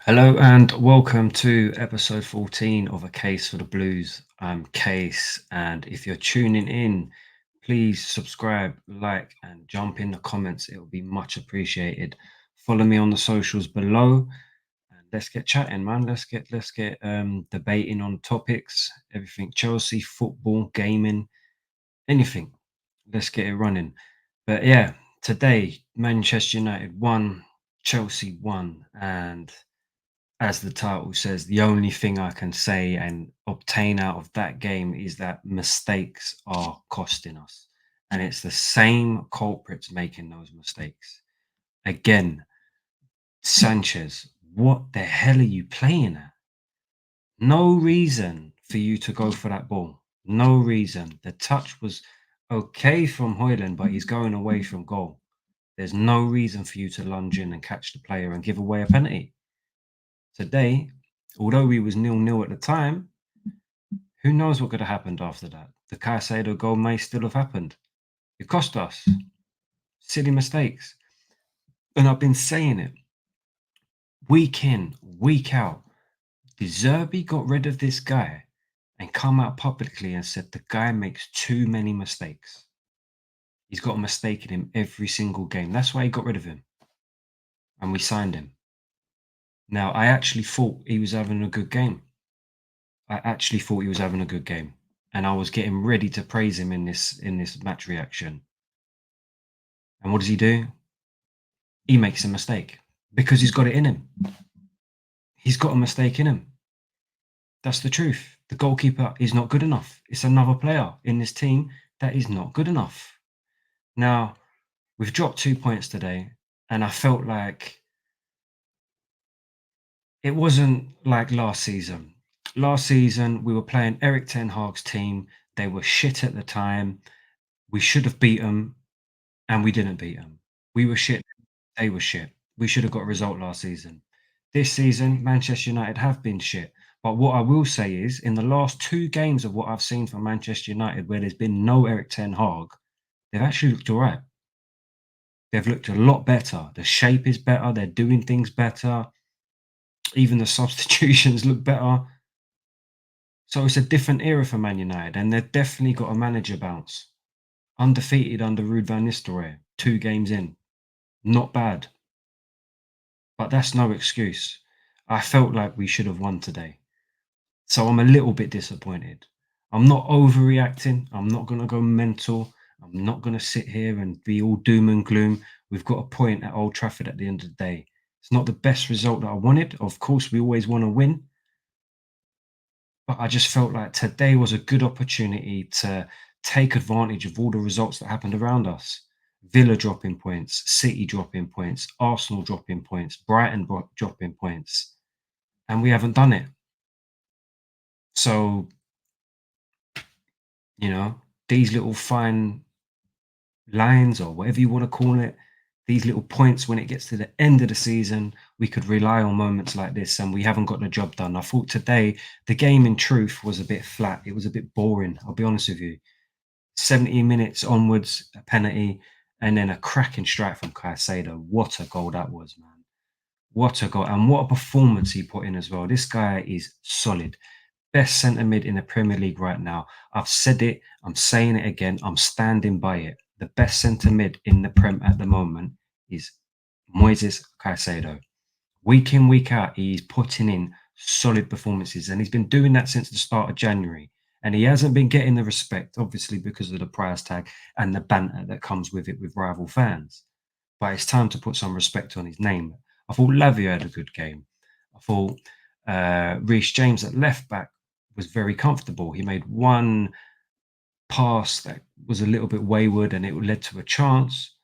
Hello and welcome to episode 14 of A Case for the Blues. I'm Case, and if you're tuning in, please subscribe, like, and jump in the comments. It will be much appreciated. Follow me on the socials below, and let's get chatting, man. Let's get debating on topics, everything Chelsea, football, gaming, anything. Let's get it running. But yeah, today Manchester United won, Chelsea won, and as the title says, the only thing I can say and obtain out of that game is that mistakes are costing us. And it's the same culprits making those mistakes. Again, Sanchez, what the hell are you playing at? No reason for you to go for that ball. No reason. The touch was okay from Hoyland, but he's going away from goal. There's no reason for you to lunge in and catch the player and give away a penalty. Today, although we was 0-0 at the time, who knows what could have happened after that? The Caicedo goal may still have happened. It cost us. Silly mistakes. And I've been saying it week in, week out. De Zerbi got rid of this guy and come out publicly and said the guy makes too many mistakes. He's got a mistake in him every single game. That's why he got rid of him. And we signed him. Now, I actually thought he was having a good game. I actually thought he was having a good game, and I was getting ready to praise him in this match reaction. And what does he do? He makes a mistake because he's got it in him. He's got a mistake in him. That's the truth. The goalkeeper is not good enough. It's another player in this team that is not good enough. Now, we've dropped 2 points today, and I felt like it wasn't like last season. Last season, we were playing Eric Ten Hag's team. They were shit at the time. We should have beat them, and we didn't beat them. We were shit, they were shit. We should have got a result last season. This season, Manchester United have been shit. But what I will say is, in the last two games of what I've seen from Manchester United, where there's been no Eric Ten Hag, they've actually looked all right. They've looked a lot better. The shape is better. They're doing things better. Even the substitutions look better. So it's a different era for Man United, and they've definitely got a manager bounce. Undefeated under Ruud van Nistelrooy, 2 games in. Not bad. But that's no excuse. I felt like we should have won today. So I'm a little bit disappointed. I'm not overreacting. I'm not going to go mental. I'm not going to sit here and be all doom and gloom. We've got a point at Old Trafford at the end of the day. It's not the best result that I wanted. Of course, we always want to win. But I just felt like today was a good opportunity to take advantage of all the results that happened around us. Villa dropping points, City dropping points, Arsenal dropping points, Brighton dropping points, and we haven't done it. So, these little fine lines or whatever you want to call it, these little points when it gets to the end of the season, we could rely on moments like this and we haven't got the job done. I thought today the game in truth was a bit flat. It was a bit boring. I'll be honest with you. 70 minutes onwards, a penalty, and then a cracking strike from Caicedo. What a goal that was, man. What a goal. And what a performance he put in as well. This guy is solid. Best centre mid in the Premier League right now. I've said it. I'm saying it again. I'm standing by it. The best centre mid in the Prem at the moment is Moises Caicedo. Week in, week out, he's putting in solid performances, and he's been doing that since the start of January. And he hasn't been getting the respect, obviously, because of the price tag and the banter that comes with it with rival fans. But it's time to put some respect on his name. I thought Lavia had a good game. I thought Reece James at left back was very comfortable. He made one pass that was a little bit wayward, and it led to a chance.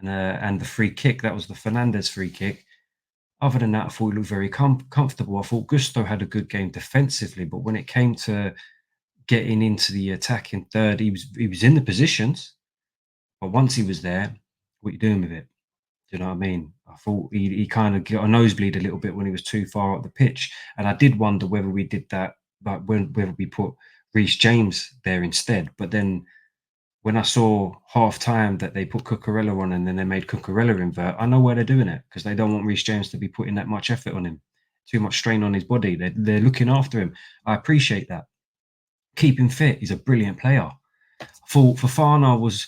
And the free kick, that was the Fernandez free kick. Other than that, I thought he looked very comfortable. I thought Gusto had a good game defensively, but when it came to getting into the attacking third, he was in the positions. But once he was there, what are you doing with it? Do you know what I mean? I thought he kind of got a nosebleed a little bit when he was too far up the pitch, and I did wonder whether we did that, like whether we put Reece James there instead. But then when I saw half time that they put Cucurella on and then they made Cucurella invert, I know why they're doing it because they don't want Reece James to be putting that much effort on him. too much strain on his body. They're looking after him. I appreciate that. Keep him fit. He's a brilliant player. I thought Fafana was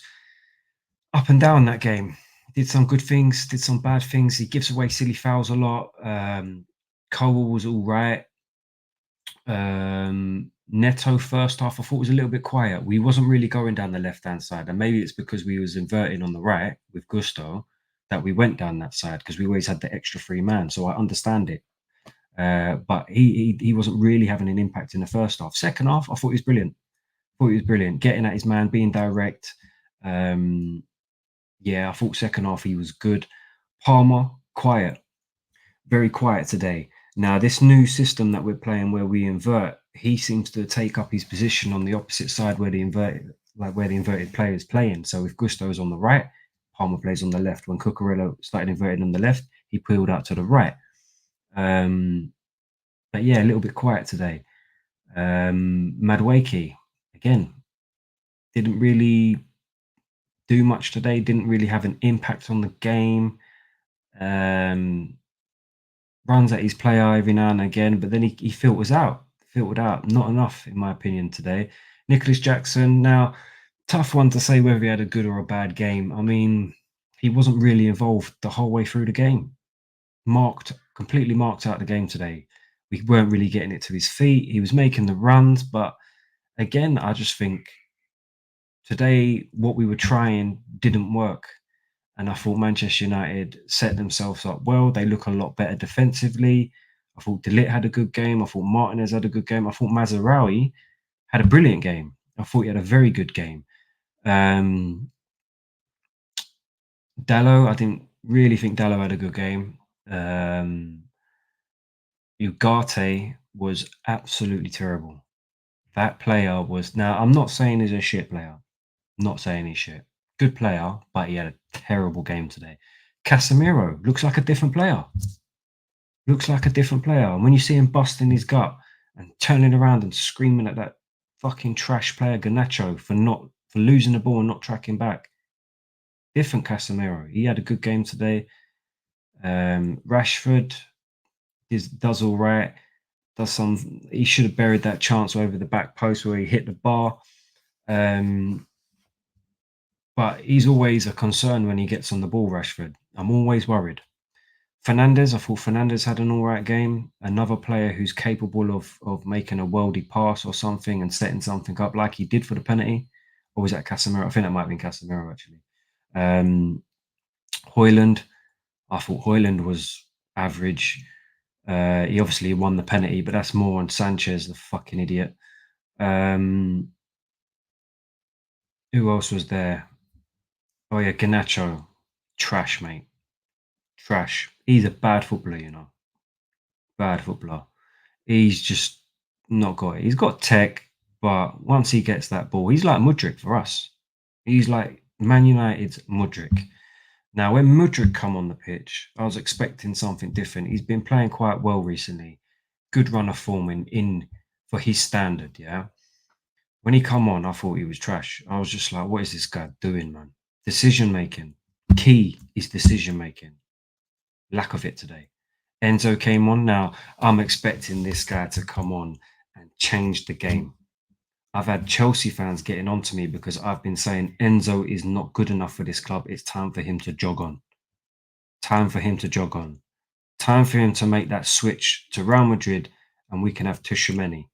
up and down that game. Did some good things, did some bad things. He gives away silly fouls a lot. Cole was all right. Neto first half, I thought was a little bit quiet. We wasn't really going down the left hand side, and maybe it's because we was inverting on the right with Gusto that we went down that side because we always had the extra free man. So I understand it. But he wasn't really having an impact in the first half. Second half, I thought he was brilliant. Getting at his man, being direct. Yeah, I thought second half he was good. Palmer, quiet, very quiet today. Now, this new system that we're playing where we invert, he seems to take up his position on the opposite side where the inverted player is playing. So if Gusto's on the right, Palmer plays on the left. When Cucurella started inverting on the left, he peeled out to the right. But yeah, a little bit quiet today. Madwake, again, didn't really do much today, didn't really have an impact on the game. Runs at his player every now and again, but then he filtered out. Not enough, in my opinion, today. Nicholas Jackson, now, tough one to say whether he had a good or a bad game. I mean, he wasn't really involved the whole way through the game. Completely marked out the game today. We weren't really getting it to his feet. He was making the runs, but again, I just think today what we were trying didn't work. And I thought Manchester United set themselves up well. They look a lot better defensively. I thought De Ligt had a good game. I thought Martinez had a good game. I thought Mazraoui had a brilliant game. I thought he had a very good game. Dallo, I didn't really think Dallo had a good game. Ugarte was absolutely terrible. That player was. Now, I'm not saying he's a shit player. Not saying he's shit. Good player, but he had a terrible game today. Casemiro looks like a different player. And when you see him busting his gut and turning around and screaming at that fucking trash player Garnacho for losing the ball and not tracking back, different Casemiro. He had a good game today. Rashford does all right. He should have buried that chance over the back post where he hit the bar. But he's always a concern when he gets on the ball, Rashford. I'm always worried. Fernandes, I thought Fernandes had an all right game. Another player who's capable of making a worldy pass or something and setting something up like he did for the penalty. Or was that Casemiro? I think that might have been Casemiro, actually. Højlund, I thought Højlund was average. He obviously won the penalty, but that's more on Sanchez, the fucking idiot. Who else was there? Oh, yeah, Garnacho. Trash, mate. Trash. He's a bad footballer, you know. Bad footballer. He's just not got it. He's got tech, but once he gets that ball, he's like Mudryk for us. He's like Man United's Mudryk. Now, when Mudryk come on the pitch, I was expecting something different. He's been playing quite well recently. Good run of form in for his standard, yeah. When he come on, I thought he was trash. I was just like, what is this guy doing, man? Decision making. Key is decision making. Lack of it today. Enzo came on. Now, I'm expecting this guy to come on and change the game. I've had Chelsea fans getting on to me because I've been saying Enzo is not good enough for this club. It's time for him to jog on. Time for him to jog on. Time for him to make that switch to Real Madrid and we can have Tchouaméni.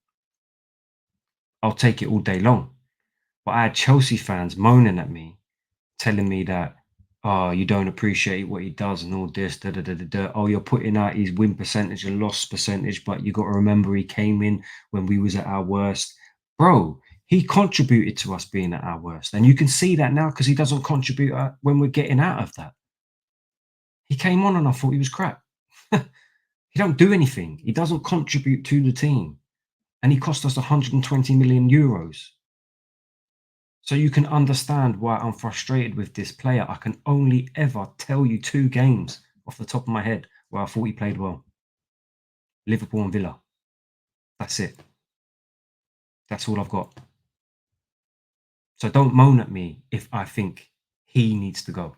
I'll take it all day long. But I had Chelsea fans moaning at me, telling me that, oh, you don't appreciate what he does and all this, da da da da da. Oh, you're putting out his win percentage and loss percentage, but you got to remember he came in when we was at our worst. Bro, he contributed to us being at our worst. And you can see that now because he doesn't contribute when we're getting out of that. He came on and I thought he was crap. He don't do anything. He doesn't contribute to the team. And he cost us 120 million euros. So you can understand why I'm frustrated with this player. I can only ever tell you 2 games off the top of my head where I thought he played well. Liverpool and Villa. That's it. That's all I've got. So don't moan at me if I think he needs to go.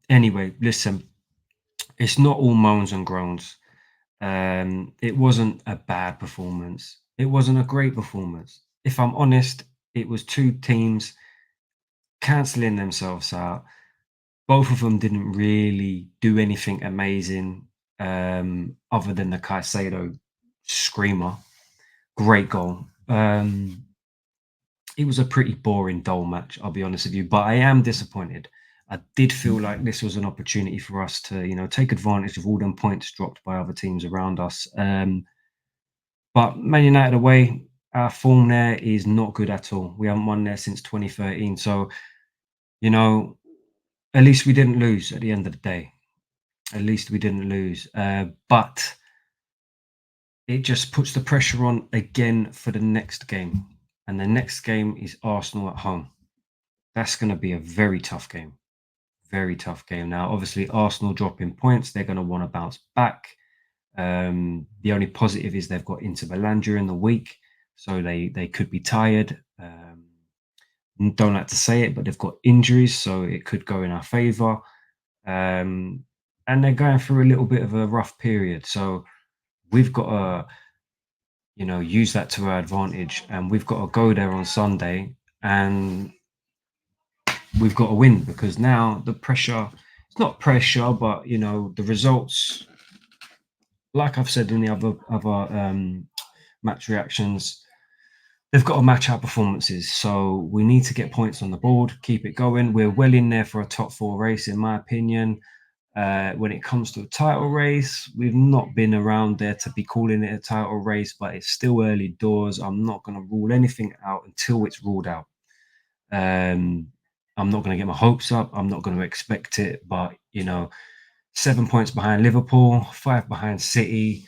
Anyway, listen. It's not all moans and groans. It wasn't a bad performance. It wasn't a great performance. If I'm honest, it was two teams cancelling themselves out. Both of them didn't really do anything amazing, other than the Caicedo screamer. Great goal. It was a pretty boring, dull match, I'll be honest with you, but I am disappointed. I did feel like this was an opportunity for us to, take advantage of all them points dropped by other teams around us. But Man United away, our form there is not good at all. We haven't won there since 2013. So, you know, at least we didn't lose at the end of the day. At least we didn't lose. But it just puts the pressure on again for the next game. And the next game is Arsenal at home. That's going to be a very tough game. Very tough game. Now, obviously, Arsenal dropping points. They're going to want to bounce back. The only positive is they've got Inter Milan during the week, so they could be tired. Don't like to say it, but they've got injuries, so it could go in our favour. And they're going through a little bit of a rough period, so we've got to, use that to our advantage, and we've got to go there on Sunday, and we've got to win because now the pressure. It's not pressure, but the results, like I've said in the other match reactions, they've got to match our performances. So we need to get points on the board, keep it going. We're well in there for a top four race, in my opinion. When it comes to a title race, we've not been around there to be calling it a title race, but it's still early doors. I'm not going to rule anything out until it's ruled out. I'm not going to get my hopes up. I'm not going to expect it, but 7 points behind Liverpool, 5 behind City.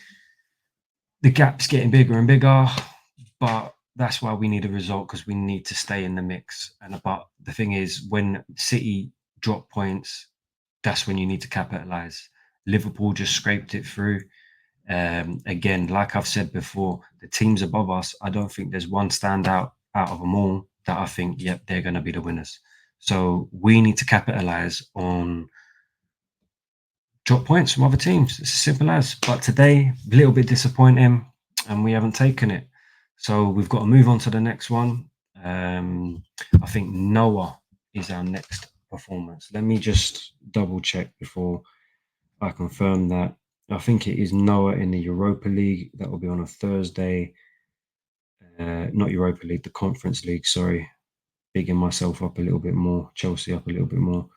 The gap's getting bigger and bigger, but that's why we need a result because we need to stay in the mix. But the thing is, when City drop points, that's when you need to capitalize. Liverpool just scraped it through. Again, like I've said before, the teams above us, I don't think there's one standout out of them all that I think, yep, they're going to be the winners. So we need to capitalize on drop points from other teams. It's as simple as. But today, a little bit disappointing, and we haven't taken it. So we've got to move on to the next one. I think Noah is our next performance. Let me just double check before I confirm that. I think it is Noah in the Europa League. That will be on a Thursday. Not Europa League, the Conference League. Sorry, bigging myself up a little bit more. Chelsea up a little bit more.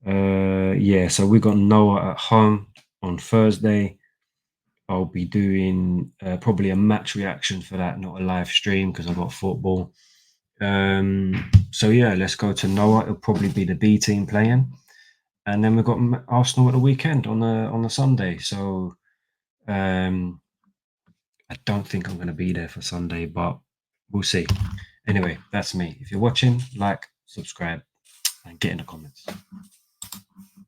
Yeah, so we've got Noah at home on Thursday. I'll be doing probably a match reaction for that, not a live stream because I've got football. So yeah, let's go to Noah. It'll probably be the B team playing, and then we've got Arsenal at the weekend on the Sunday. So I don't think I'm going to be there for Sunday, but we'll see. Anyway, that's me. If you're watching, like, subscribe, and get in the comments.